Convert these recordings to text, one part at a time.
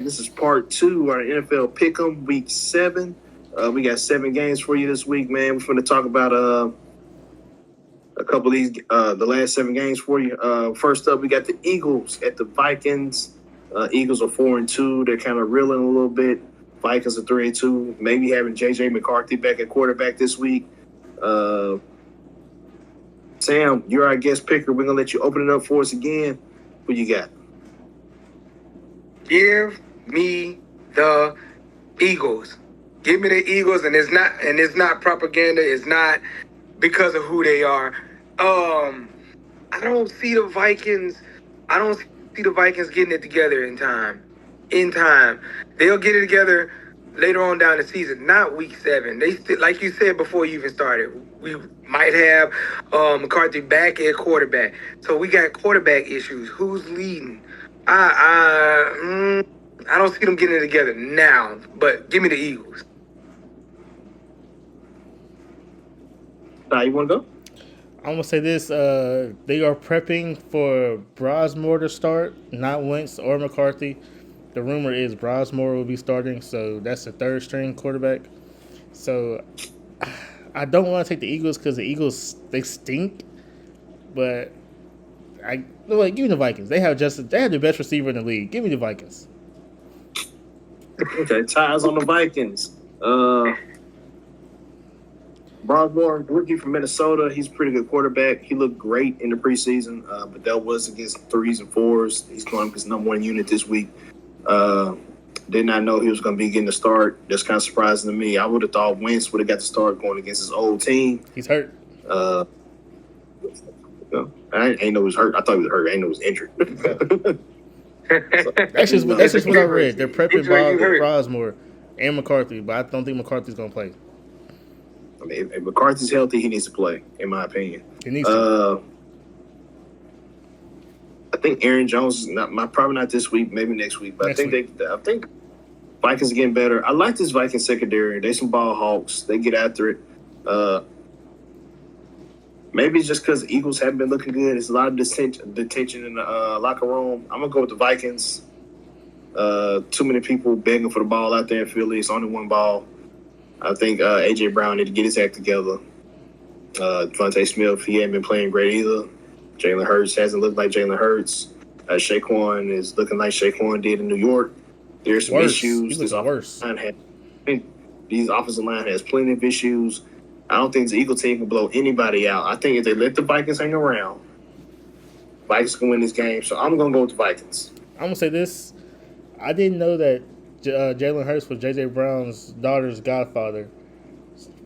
This is part two of our NFL Pickem Week 7. We got 7 games for you this week, man. We're going to talk about a couple of these, the last 7 games for you. First up, we got the Eagles at the Vikings. Eagles are 4-2. They're kind of reeling a little bit. Vikings are 3-2. Maybe having J.J. McCarthy back at quarterback this week. Sam, you're our guest picker. We're going to let you open it up for us again. What you got? Give me the Eagles. Give me the Eagles, and it's not propaganda. It's not because of who they are. I don't see the Vikings. I don't see the Vikings getting it together in time. They'll get it together later on down the season, not week 7. They like you said before you even started. We might have McCarthy back at quarterback, so we got quarterback issues. Who's leading? I don't see them getting it together now. But give me the Eagles. You want to go? I'm gonna say this: they are prepping for Brosmore to start, not Wentz or McCarthy. The rumor is Brosmore will be starting, so that's the third string quarterback. So I don't want to take the Eagles because the Eagles they stink, but give me the Vikings. They have the best receiver in the league. Give me the Vikings. Okay, ties on the Vikings. Brosmore, rookie from Minnesota. He's a pretty good quarterback. He looked great in the preseason, but that was against 3s and 4s. He's going up his number 1 unit this week. Did not know he was going to be getting the start. That's kind of surprising to me. I would have thought Wentz would have got the start going against his old team. He's hurt. I ain't know he was hurt. I thought he was hurt. I ain't know he was injured. That's just what I read. They're prepping Brosmore and McCarthy, but I don't think McCarthy's going to play. I mean, if McCarthy's healthy, he needs to play, in my opinion. He needs to. I think Aaron Jones is probably not this week, maybe next week. But I think Vikings are getting better. I like this Vikings secondary. They some ball hawks. They get after it. Maybe it's just because the Eagles haven't been looking good. It's a lot of detention in the locker room. I'm gonna go with the Vikings. Too many people begging for the ball out there in Philly. It's only one ball. I think A.J. Brown need to get his act together. Devontae Smith, he ain't been playing great either. Jalen Hurts hasn't looked like Jalen Hurts. Saquon is looking like Saquon did in New York. There's some issues. These offensive line has plenty of issues. I don't think the Eagle team can blow anybody out. I think if they let the Vikings hang around, Vikings can win this game. So I'm going to go with the Vikings. I'm going to say this. I didn't know that Jalen Hurts was J.J. Brown's daughter's godfather,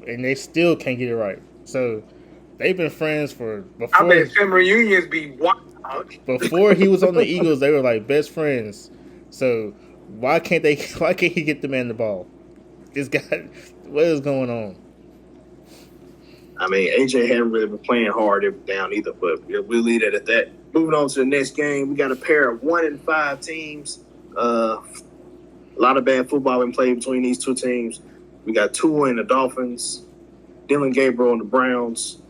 and they still can't get it right. So they've been friends for before. I bet family reunions be wild. Before he was on the Eagles, they were like best friends. So why can't he get the man the ball? This guy, what is going on? I mean, AJ hadn't really been playing hard down either, but we'll leave it at that. Moving on to the next game, we got a pair of 1-5 teams. A lot of bad football been played between these two teams. We got Tua and the Dolphins, Dylan Gabriel and the Browns.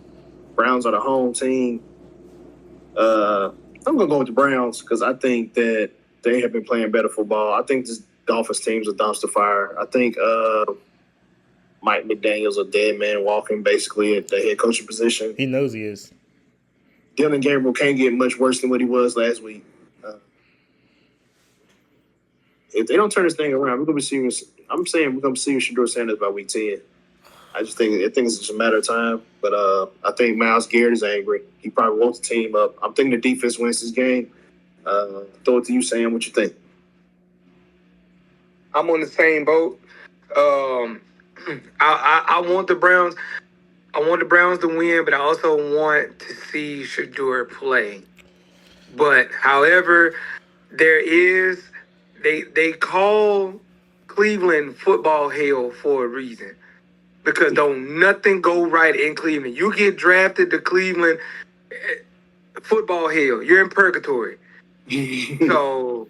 Browns are the home team. I'm going to go with the Browns because I think that they have been playing better football. I think this Dolphins team's a dumpster fire. I think Mike McDaniel's a dead man walking basically at the head coaching position. He knows he is. Dylan Gabriel can't get much worse than what he was last week. If they don't turn this thing around, we're going to be seeing. I'm saying we're going to be seeing Shedeur Sanders by week 10. I think it's just a matter of time. But I think Myles Garrett is angry. He probably woke the team up. I'm thinking the defense wins this game. Throw it to you, Sam. What you think? I'm on the same boat. I want the Browns. I want the Browns to win, but I also want to see Shedeur play. But however, they call Cleveland football hell for a reason. Because don't nothing go right in Cleveland. You get drafted to Cleveland, football hell. You're in purgatory. So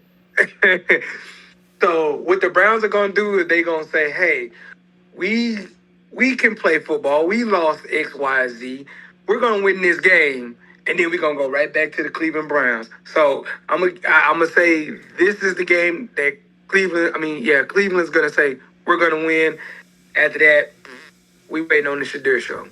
what the Browns are going to do is they're going to say, hey, we can play football. We lost X, Y, Z. We're going to win this game, and then we're going to go right back to the Cleveland Browns. So I'm gonna say this is the game that Cleveland's gonna say we're gonna win. After that, we waiting on the Shadur show.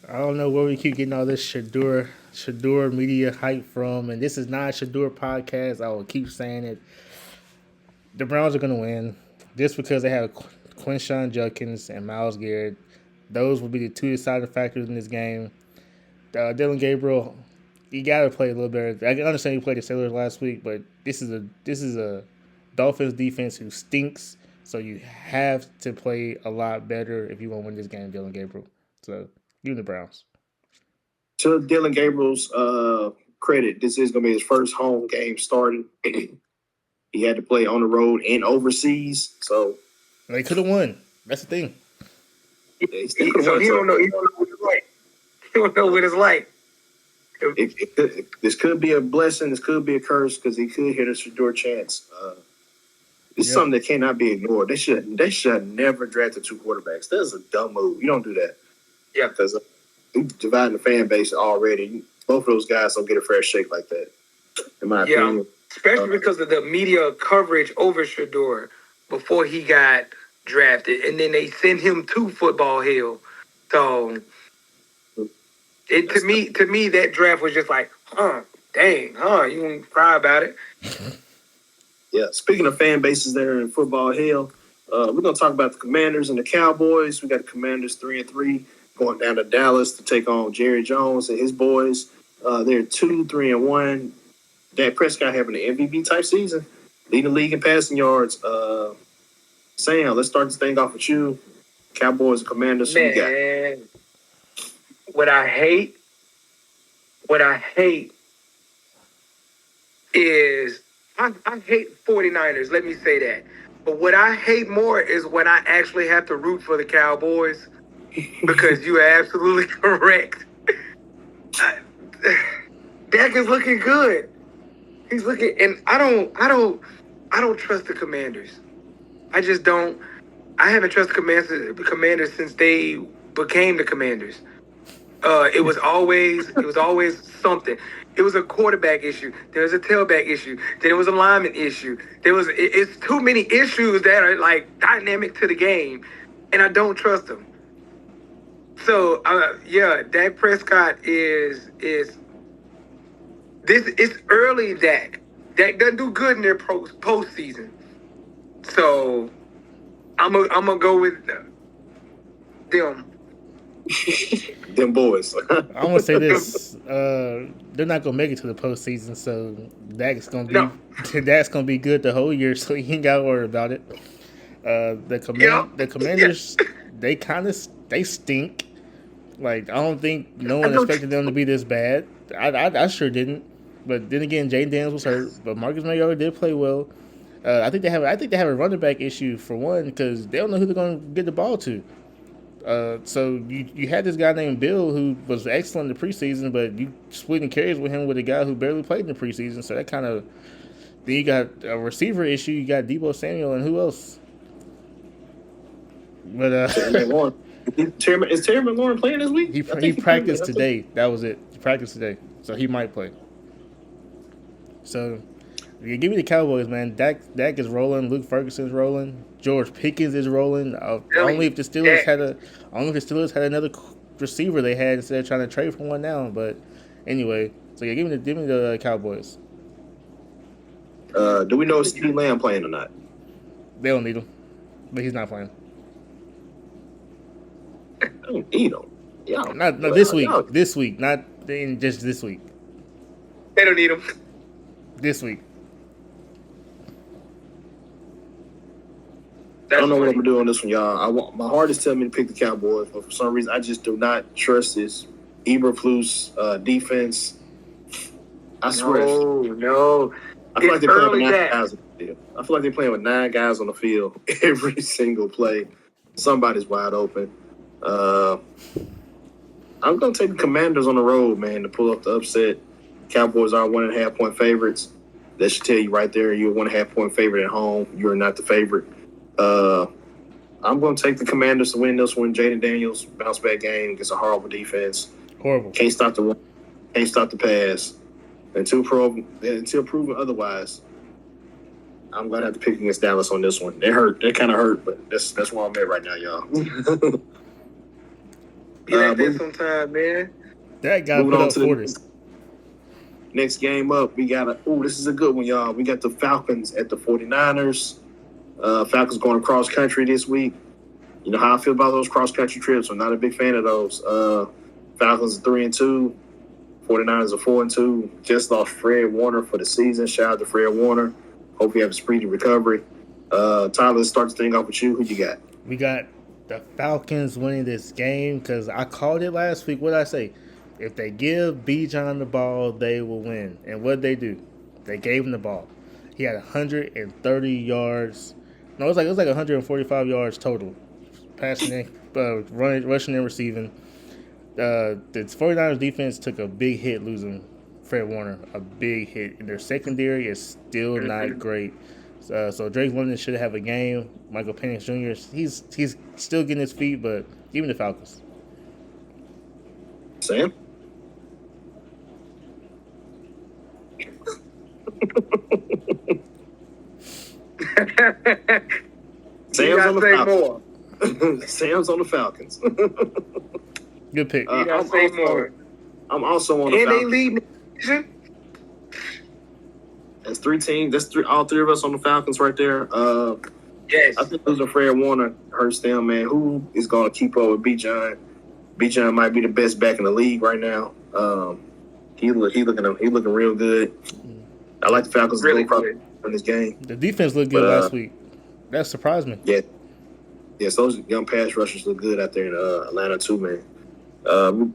I don't know where we keep getting all this Shadur media hype from, and this is not a Shadur podcast. I will keep saying it. The Browns are going to win just because they have Quinshawn Judkins and Myles Garrett. Those will be the two deciding factors in this game. Dylan Gabriel, you got to play a little better. I can understand you played the Steelers last week, but this is a Dolphins defense who stinks. So you have to play a lot better if you want to win this game, Dylan Gabriel. So you and the Browns. To Dylan Gabriel's credit, this is going to be his first home game starting. He had to play on the road and overseas, so they could have won. That's the thing. He don't know what it's like. He don't know what it's like. This could be a blessing. This could be a curse because he could hit a Shadur chance. It's something that cannot be ignored. They should have never drafted two quarterbacks. That's a dumb move. You don't do that. Yeah, because dividing the fan base already. Both of those guys don't get a fair shake like that, in my opinion. Especially because of the media coverage over Shadur before he got drafted, and then they sent him to football hell. So, to me, that draft was just like, you gonna cry about it? Yeah. Speaking of fan bases there in football hell, we're gonna talk about the Commanders and the Cowboys. We got the Commanders 3-3 going down to Dallas to take on Jerry Jones and his boys. They're 2-3-1. Dak Prescott having an MVP type season, leading the league in passing yards. Sam, let's start this thing off with you. Cowboys and Commanders. Man, who you got? what I hate is I hate 49ers. Let me say that. But what I hate more is when I actually have to root for the Cowboys, because you are absolutely correct. Dak is looking good. He's looking, and I don't trust the Commanders. I just don't. I haven't trusted the Commanders since they became the Commanders. It was always something. It was a quarterback issue. There was a tailback issue. Then it was a lineman issue. It's too many issues that are like dynamic to the game, and I don't trust them. So Dak Prescott is this. It's early Dak. Dak doesn't do good in their postseason. So I'm gonna go with them. Them boys. I'm gonna say this: they're not gonna make it to the postseason, so Dak's gonna be good the whole year, so he ain't got to worry about it. The Commanders, they stink. Like I don't think no one expected them to be this bad. I sure didn't. But then again, Jaden Daniels was hurt, but Marcus Mariota did play well. I think they have a running back issue for one because they don't know who they're going to get the ball to. So you had this guy named Bill who was excellent in the preseason, but you splitting carries with him with a guy who barely played in the preseason. So that kind of then you got a receiver issue. You got Deebo Samuel and who else? But is Terry McLaurin playing this week? He practiced today. That was it. He practiced today, so he might play. So, give me the Cowboys, man. Dak is rolling. Luke Ferguson's rolling. George Pickens is rolling. Only if the Steelers had another receiver they had instead of trying to trade for one now. But anyway, so give me the Cowboys. Do we know if CeeDee Lamb playing or not? They don't need him, but he's not playing. I don't need him. Yeah. Not this week. This week, not just this week. They don't need him. This week. I don't know what I'm gonna do on this one, y'all. My heart is telling me to pick the Cowboys, but for some reason, I just do not trust this Eberflus defense. I swear. No. I feel like they're playing with 9 guys on the field. I feel like they're playing with 9 guys on the field every single play. Somebody's wide open. I'm gonna take the Commanders on the road, man, to pull up the upset. Cowboys are 1.5 point favorites. That should tell you right there, you're a 1.5 point favorite at home. You're not the favorite. I'm going to take the Commanders to win this one. Jaden Daniels bounce back game against a horrible defense. Horrible. Can't stop the run. Can't stop the pass until proven otherwise. I'm gonna have to pick against Dallas on this one. They hurt. They kind of hurt, but that's where I'm at right now, y'all. Be like that sometimes, man. That guy moving put on up to the 40. next game up. We got this is a good one, y'all. We got the Falcons at the 49ers. Falcons going cross country this week. You know how I feel about those cross country trips. I'm not a big fan of those. Falcons are 3-2. 49ers are 4-2. Just lost Fred Warner for the season. Shout out to Fred Warner. Hope you have a speedy recovery. Tyler, let's start the thing off with you. Who you got? We got the Falcons winning this game because I called it last week. What did I say? If they give Bijan the ball, they will win. And what did they do? They gave him the ball. He had 130 yards. No, it was like 145 yards total, passing, rushing, and receiving. The 49ers defense took a big hit losing Fred Warner. A big hit. And their secondary is still not great. So Drake London should have a game. Michael Penix Jr. He's still getting his feet, but even the Falcons. Sam? Sam's on the Falcons. Sam's on the Falcons. Good pick. You gotta say more. I'm also on the And Falcons. they lead. That's three teams. That's all three of us on the Falcons right there. Yes. I think losing Fred Warner hurts them, man. Who is going to keep up with Bijan? Bijan might be the best back in the league right now. He looking real good. I like the Falcons Really to go good in this game. The defense looked good last week. That surprised me. Yeah. Yes, those young pass rushers look good out there in Atlanta too, man.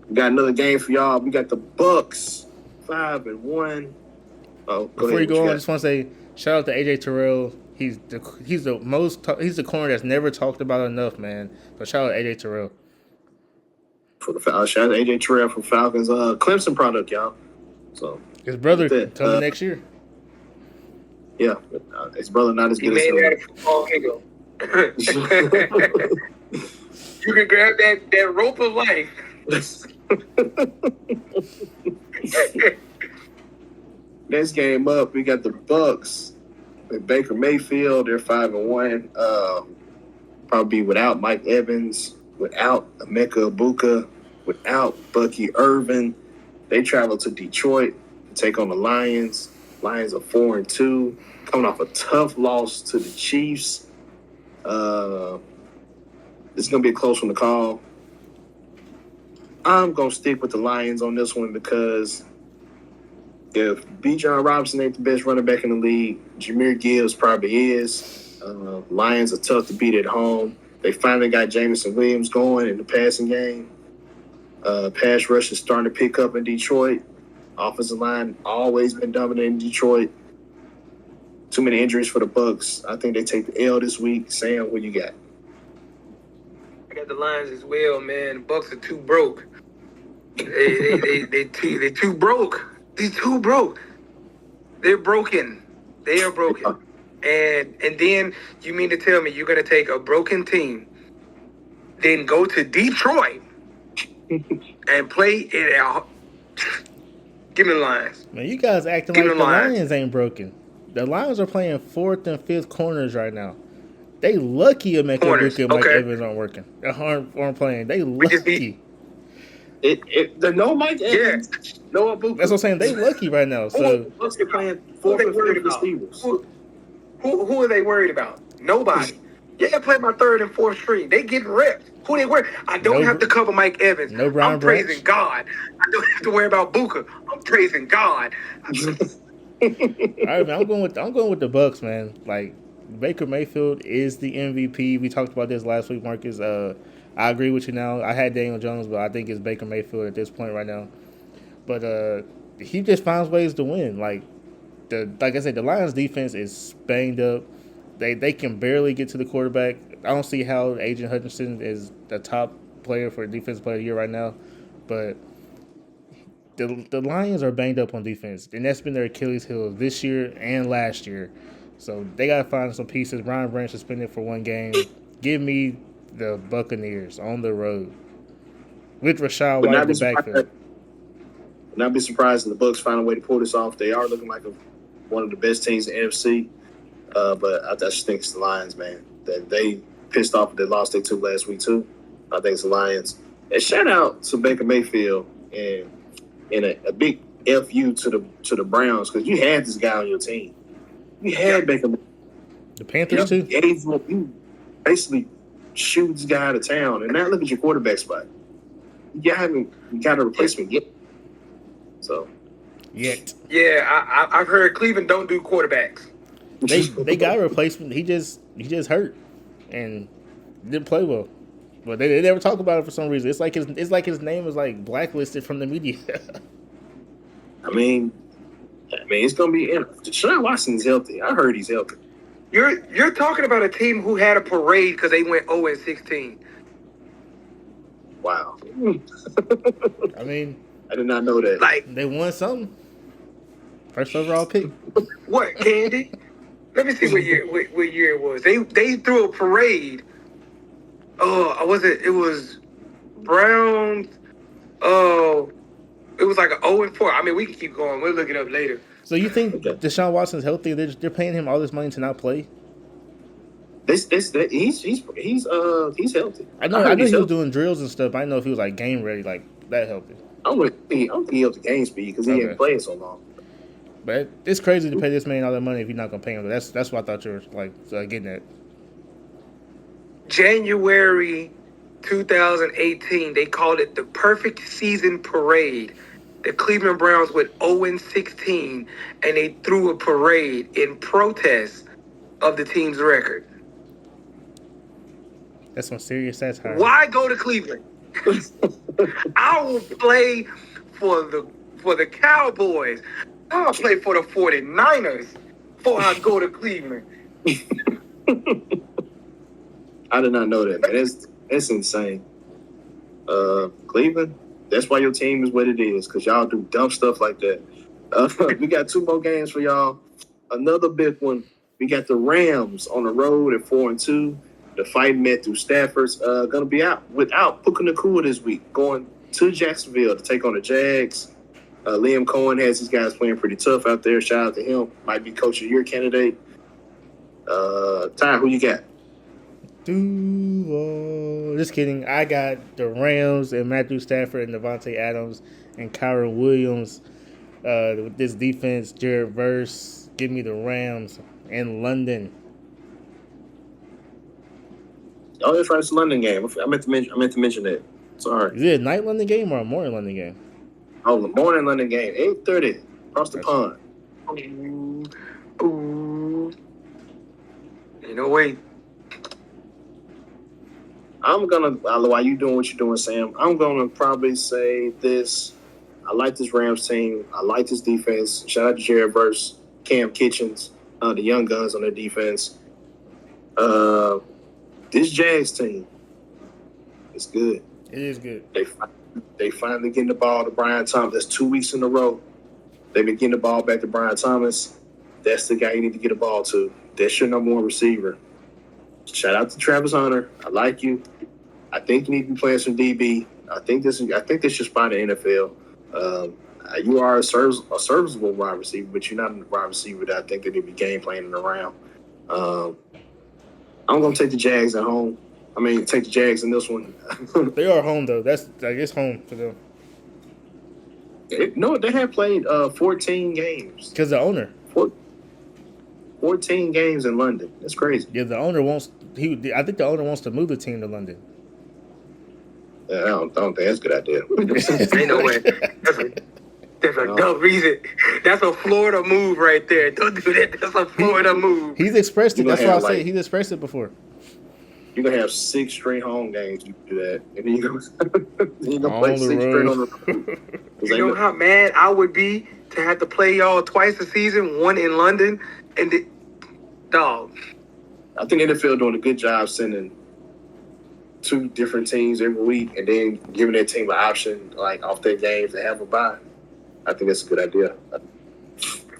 We got another game for y'all. We got the Bucks 5-1. Oh, Before you go on, I just want to say shout out to AJ Terrell. He's the corner that's never talked about enough, man. So shout out to AJ Terrell. For the shout out to AJ Terrell from Falcons, Clemson product, y'all. So his brother coming next year. Yeah, his brother not as good as him. He made that football giggle. You can grab that rope of life. Next game up, we got the Bucks with Baker Mayfield. They're 5-1. Probably without Mike Evans, without Emeka Ibuka, without Bucky Irvin. They travel to Detroit to take on the Lions. Lions are 4-2, coming off a tough loss to the Chiefs. It's going to be a close one to call. I'm going to stick with the Lions on this one because if Bijan Robinson ain't the best running back in the league, Jahmyr Gibbs probably is. Lions are tough to beat at home. They finally got Jameson Williams going in the passing game. Pass rush is starting to pick up in Detroit. Offensive line always been dominant in Detroit. Too many injuries for the Bucks. I think they take the L this week. Sam, what you got? I got the Lions as well, man. The Bucks are too broke. They too broke. They're too broke. They're broken. They are broken. And then you mean to tell me you're gonna take a broken team, then go to Detroit and play it out? Give me the Lions. Man, you guys acting like the Lions ain't broken. The Lions are playing 4th and 5th corners right now. They lucky Emeka Ibuka and Mike Evans aren't working. They aren't playing. They lucky. They're no Mike Evans. Yeah. No Ibuka. That's what I'm saying. They lucky right now. So Bucks are playing 4th and 5th receivers. Who are they worried about? Nobody. Yeah, play my 3rd and 4th string. They getting ripped. Who they worry? I don't have to cover Mike Evans. No Brian I'm praising God. I don't have to worry about Buka. I'm praising God. All right, man. I'm going with the Bucks, man. Like Baker Mayfield is the MVP. We talked about this last week, Marcus. I agree with you now. I had Daniel Jones, but I think it's Baker Mayfield at this point right now. But he just finds ways to win. Like I said, the Lions defense is banged up. They can barely get to the quarterback. I don't see how Adrian Hutchinson is the top player for defensive player of the year right now. But the Lions are banged up on defense, and that's been their Achilles heel this year and last year. So they got to find some pieces. Brian Branch suspended for 1 game. Give me the Buccaneers on the road with Rashad White in the backfield. Would not be surprised if the Bucs find a way to pull this off. They are looking like one of the best teams in the NFC. But I just think it's the Lions, man. That they pissed off that loss they took last week too. I think it's the Lions. And shout out to Baker Mayfield and a big FU to the Browns because you had this guy on your team. You had Baker. The Panthers too. You basically shoot this guy out of town, and now look at your quarterback spot. You haven't got a replacement yet. So Yet. Yeah, I've heard Cleveland don't do quarterbacks. They got a replacement. He just hurt and didn't play well. But they never talk about it for some reason. It's like his name is like blacklisted from the media. I mean, it's gonna be. Deshaun Watson's healthy. I heard he's healthy. You're talking about a team who had a parade because they went 0-16. Wow. I mean, I did not know that. Like they won something. First overall pick. what, Candy? Let me see what year it was. They threw a parade. Oh, it was Browns. Oh, it was like an 0-4. I mean, we can keep going. We'll look it up later. So you think Deshaun Watson's healthy? They're paying him all this money to not play? He's healthy. I know he was doing drills and stuff. I didn't know if he was like game ready, like that healthy. I don't think he up to game speed because he ain't playing so long. But it's crazy to pay this man all that money if you're not gonna pay him. That's what I thought you were like getting at. January 2018, they called it the perfect season parade. The Cleveland Browns went 0-16, and they threw a parade in protest of the team's record. That's some serious satire. Why go to Cleveland? I will play for the Cowboys. I'll play for the 49ers before I go to Cleveland. I did not know that, man. That's insane. Cleveland, that's why your team is what it is, because y'all do dumb stuff like that. We got 2 more games for y'all. Another big one. We got the Rams on the road at 4-2. The fight Matthew Stafford's gonna be out without Puka Nacua this week, going to Jacksonville to take on the Jags. Liam Cohen has these guys playing pretty tough out there. Shout out to him. Might be coach of the year candidate. Ty, who you got? Just kidding. I got the Rams and Matthew Stafford and Devontae Adams and Kyron Williams. With this defense, Jared Verse, give me the Rams and London. Oh, that's right. It's a London game. I meant to mention that. Sorry. Is it a night London game or a morning London game? Oh, the morning London game, 8:30 across the pond. Ooh. Ain't no way. While you doing what you're doing, Sam, I'm gonna probably say this. I like this Rams team. I like this defense. Shout out to Jared Verse, Cam Kitchens, the young guns on their defense. This Jags team is good. It is good. They finally getting the ball to Brian Thomas. That's 2 weeks in a row. They've been getting the ball back to Brian Thomas. That's the guy you need to get the ball to. That's your number 1 receiver. Shout out to Travis Hunter. I like you. I think you need to be playing some DB. I think this is your spot in the NFL. You are a serviceable wide receiver, but you're not a wide receiver that I think they need to be game planning around. I'm gonna take the Jags at home. Take the Jags in this one. They are home though. That's it's home for them. No, they have played 14 games. Because the owner. 14 games in London. That's crazy. Yeah, the owner wants. I think the owner wants to move the team to London. I don't think that's a good idea. Ain't no way. That's a dumb reason. That's a Florida move right there. Don't do that. That's a Florida move. He's expressed it. That's why I say he's expressed it before. You're going to have 6 straight home games. You do that. And then you're going to play 6 straight on the road. You know how mad I would be to have to play y'all twice a season, one in London, and dog. I think NFL doing a good job sending 2 different teams every week and then giving their team an option, like off their games, to have a bye. I think that's a good idea. I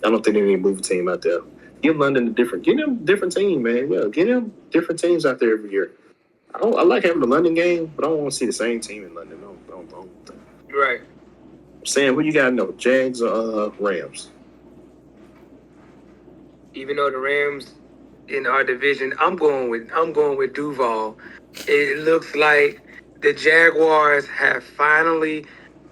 don't think they need to move a team out there. Give London get them a different team, man. Yeah, get them different teams out there every year. I like having the London game, but I don't want to see the same team in London. Don't. Right. Sam, what you got to know? Jags or Rams? Even though the Rams in our division. I'm going with Duval. It looks like the Jaguars have finally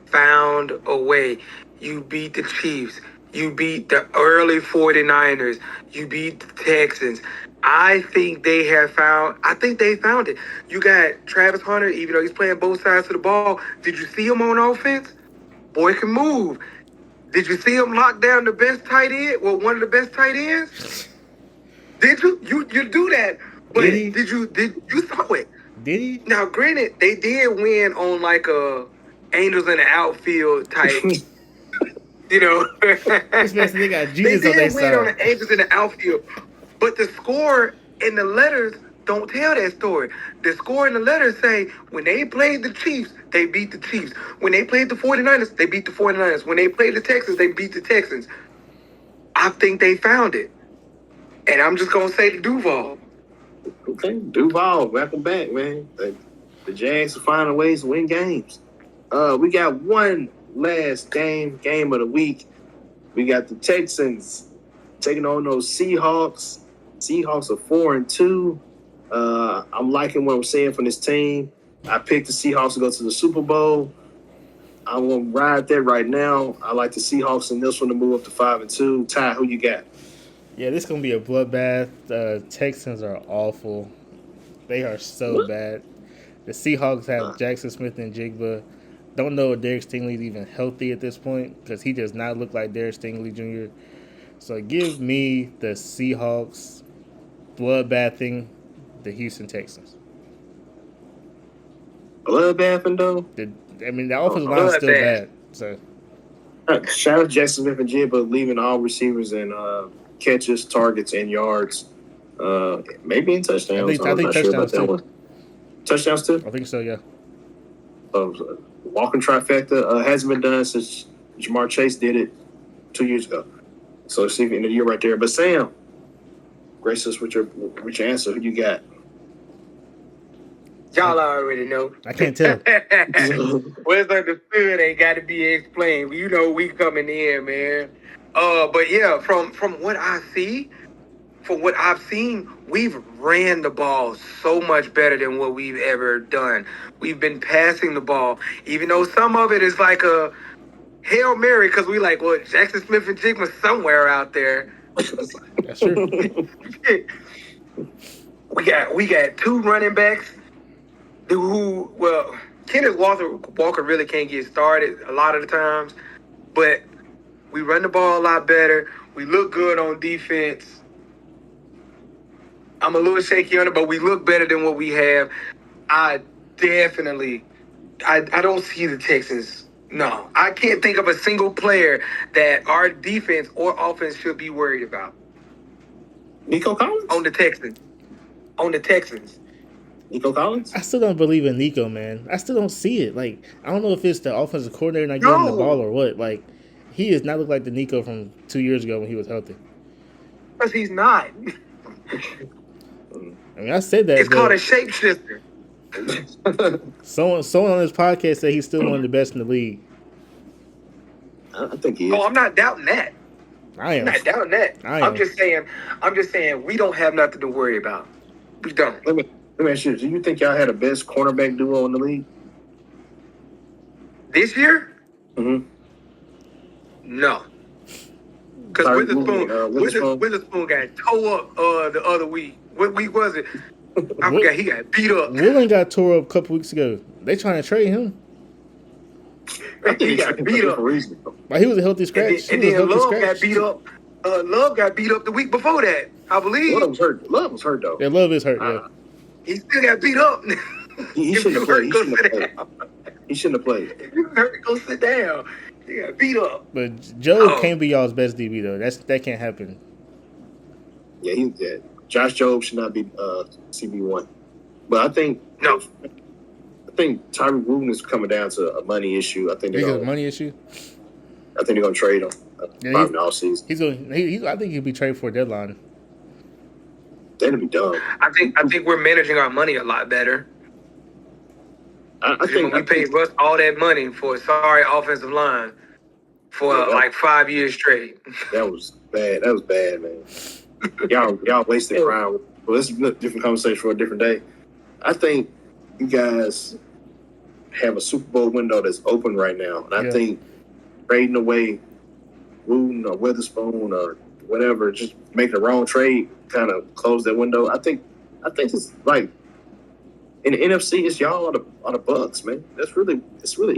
found a way. You beat the Chiefs. You beat the early 49ers. You beat the Texans. I think they found it. You got Travis Hunter, even though he's playing both sides of the ball. Did you see him on offense? Boy can move. Did you see him lock down the best tight end? Well, one of the best tight ends? Did you? You do that. But Did he? did you saw it? Did he? Now, granted, they did win on like a Angels in the outfield type, This man said they got they Jesus on their did win on side. the Angels in the outfield, but the score and the letters don't tell that story. The score and the letters say when they played the Chiefs, they beat the Chiefs. When they played the 49ers, they beat the 49ers. When they played the Texans, they beat the Texans. I think they found it. And I'm just going to say the Duval. Okay, Duval, welcome back, man. The Jags are finding ways to win games. We got one last game of the week. We got the Texans taking on those Seahawks. Seahawks are 4-2. I'm liking what I'm seeing from this team. I picked the Seahawks to go to the Super Bowl. I'm gonna ride that right now. I like the Seahawks in this one to move up to 5-2. Ty, who you got? Yeah, this is gonna be a bloodbath. The Texans are awful. They are so What? bad. The Seahawks have Jackson Smith and Jigba. Don't know if Derek Stingley's even healthy at this point because he does not look like Derek Stingley Jr. So give me the Seahawks bloodbathing the Houston Texans. Bloodbathing though. The offensive line is still bad. So Shout out Jackson Smith and Jigba leaving all receivers and catches, targets, and yards. Maybe in touchdowns. I think touchdowns too. Touchdowns too? I think so, yeah. Walking trifecta hasn't been done since Jamar Chase did it 2 years ago. So see in the year right there. But Sam, grace us with your answer. Who you got? Y'all already know. I can't tell. What's understood ain't got to be explained. You know we coming in, man. But yeah, from what I see, from what I've seen, we've ran the ball so much better than what we've ever done. We've been passing the ball, even though some of it is like a Hail Mary because we like, well, Jackson Smith and Jigma somewhere out there. That's true. we got two running backs who, well, Kenneth Walker really can't get started a lot of the times, but we run the ball a lot better. We look good on defense. I'm a little shaky on it, but we look better than what we have. I don't see the Texans. No, I can't think of a single player that our defense or offense should be worried about. Nico Collins? On the Texans. Nico Collins? I still don't believe in Nico, man. I still don't see it. Like, I don't know if it's the offensive coordinator not getting the ball or what. Like, he does not look like the Nico from 2 years ago when he was healthy. Because he's not. I mean, I said that. It's called a shapeshifter. Someone on this podcast said he's still one of the best in the league. I think he is. Oh, I'm not doubting that. I am. I'm not doubting that. I'm just saying we don't have nothing to worry about. We don't. Let me ask you, do you think y'all had the best cornerback duo in the league? This year? Mm-hmm. No. Because Witherspoon got tore up the other week. What week was it? I forgot. He got beat up. Woolen got tore up a couple weeks ago. They trying to trade him. He got beat up. But he was a healthy scratch. And then Love got beat up. Love got beat up the week before that, I believe. Love was hurt though. Yeah, Love is hurt. Yeah. He still got beat up. He shouldn't have played. He shouldn't have played. If you hurt, go sit down. He got beat up. But Joe can't be y'all's best DB though. That can't happen. Yeah, he's dead. Josh Jobe should not be CB1. But I think Tyreek Wooten is coming down to a money issue. I think a money issue. I think they're gonna trade him probably all season. I think he'll be traded for a deadline. That'd be dumb. I think we're managing our money a lot better. I think we paid Russ all that money for a sorry offensive line for like 5 years straight. That was bad. That was bad, man. y'all wasted crime. Well, this is a different conversation for a different day. I think you guys have a Super Bowl window that's open right now, and I think trading away Wooten or Witherspoon or whatever, just making the wrong trade, kind of close that window. I think it's like in the NFC, it's y'all are the Bucks, man. It's really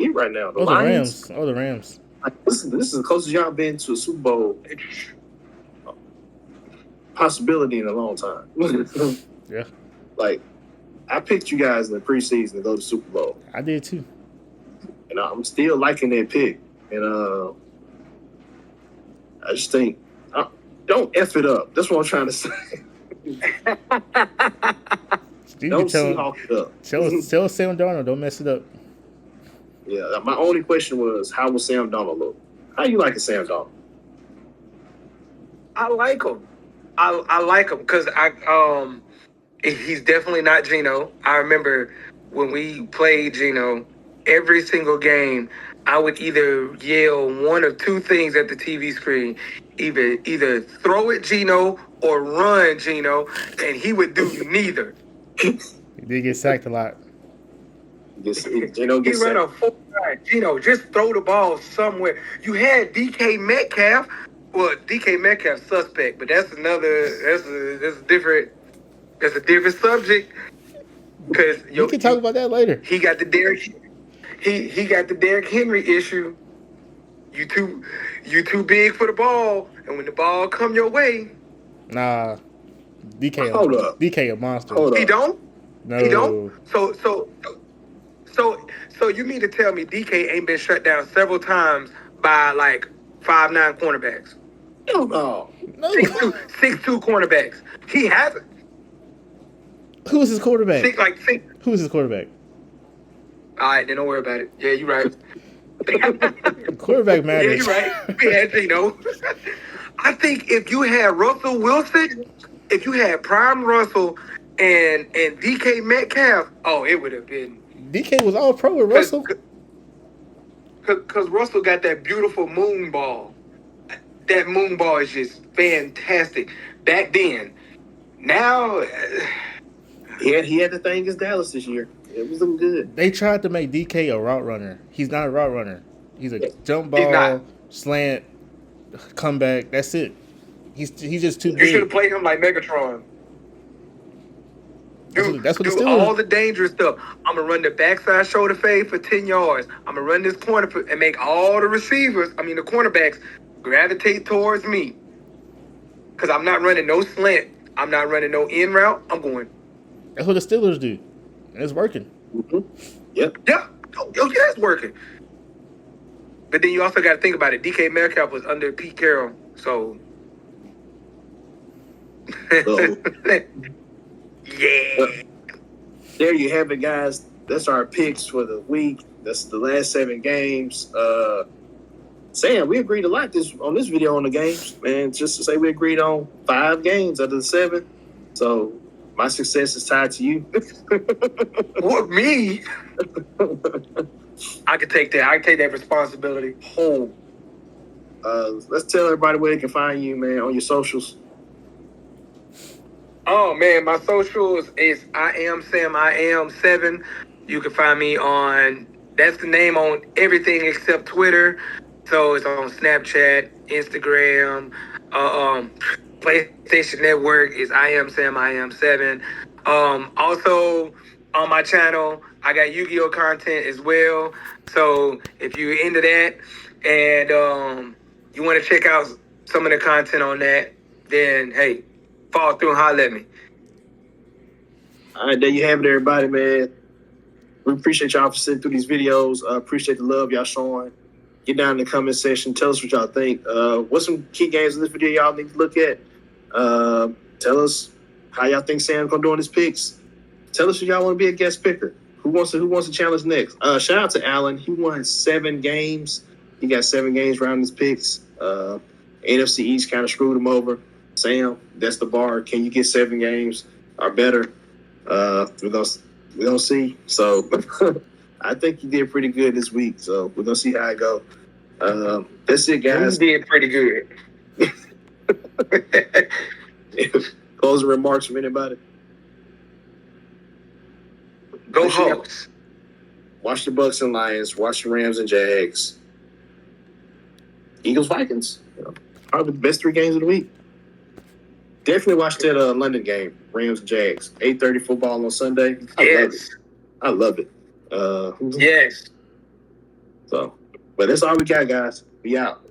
it right now. The Lions, the Rams. Like, this is the closest y'all been to a Super Bowl possibility in a long time. Yeah. Like, I picked you guys in the preseason to go to Super Bowl. I did too. And I'm still liking that pick. And I just think, don't F it up. That's what I'm trying to say. Don't Seahawk it up. Tell Sam Darnold, don't mess it up. Yeah, my only question was, how will Sam Darnold look? How you liking Sam Darnold? I like him. I like him because he's definitely not Geno. I remember when we played Geno, every single game, I would either yell one of two things at the TV screen: either throw at Geno or run Geno, and he would do neither. He did get sacked a lot. Geno gets he ran a 4-9. Geno, just throw the ball somewhere. You had DK Metcalf. Well, DK Metcalf suspect, but that's a different subject. Because you can talk about that later. He got the Derrick Henry issue. You too big for the ball, and when the ball come your way, nah, DK a monster. He don't. No. He don't. So you mean to tell me DK ain't been shut down several times by like 5'9" cornerbacks? No. 6'2" cornerbacks. He hasn't. Who is his quarterback? Who is his quarterback? All right, then don't worry about it. Yeah, you're right. Quarterback matters. Yeah, you're right. We had Geno. I think if you had Russell Wilson, if you had Prime Russell and DK Metcalf, it would have been. DK was all pro with Russell. Because Russell got that beautiful moon ball. That moon ball is just fantastic. Back then. Now, he had the thing against Dallas this year. It was looking good. They tried to make DK a route runner. He's not a route runner. He's a jump ball, slant, comeback. That's it. He's just too big. You should have played him like Megatron. That's what do all the dangerous stuff. I'm going to run the backside shoulder fade for 10 yards. I'm going to run this corner and make all the the cornerbacks, gravitate towards me. Because I'm not running no slant. I'm not running no in route. I'm going. That's what the Steelers do. And it's working. Mm-hmm. Yep. Yeah. Oh, yeah, it's working. But then you also got to think about it. DK Metcalf was under Pete Carroll. So. Yeah. Well, there you have it, guys. That's our picks for the week. That's the last 7 games. Sam, we agreed a lot on this video on the games, man. Just to say we agreed on 5 games out of the 7. So my success is tied to you. What, me? I can take that. I can take that responsibility home. Let's tell everybody where they can find you, man, on your socials. Oh, man, my socials is IamSam7. You can find me on, that's the name on everything except Twitter. So it's on Snapchat, Instagram, PlayStation Network is IamSam7. Also, on my channel, I got Yu-Gi-Oh! Content as well. So if you're into that and you want to check out some of the content on that, then, hey, fall through and holler at me. All right, there you have it, everybody, man. We appreciate y'all for sitting through these videos. Appreciate the love y'all showing. Get down in the comment section. Tell us what y'all think. What's some key games in this video y'all need to look at? Tell us how y'all think Sam's gonna do on his picks. Tell us if y'all want to be a guest picker. Who wants to challenge next? Shout out to Alan. He won 7 games. He got 7 games around his picks. NFC East kind of screwed him over. Sam, that's the bar. Can you get 7 games or better? We're gonna see. So I think you did pretty good this week. So we're gonna see how it go. That's it, guys. You did pretty good. closing remarks from anybody? Go Hawks. Watch the Bucks and Lions. Watch the Rams and Jags. Eagles Vikings. Probably the best 3 games of the week. Definitely watch that London game, Rams and Jags. 8:30 football on Sunday. I love it. Yes. So, but that's all we got, guys. We out.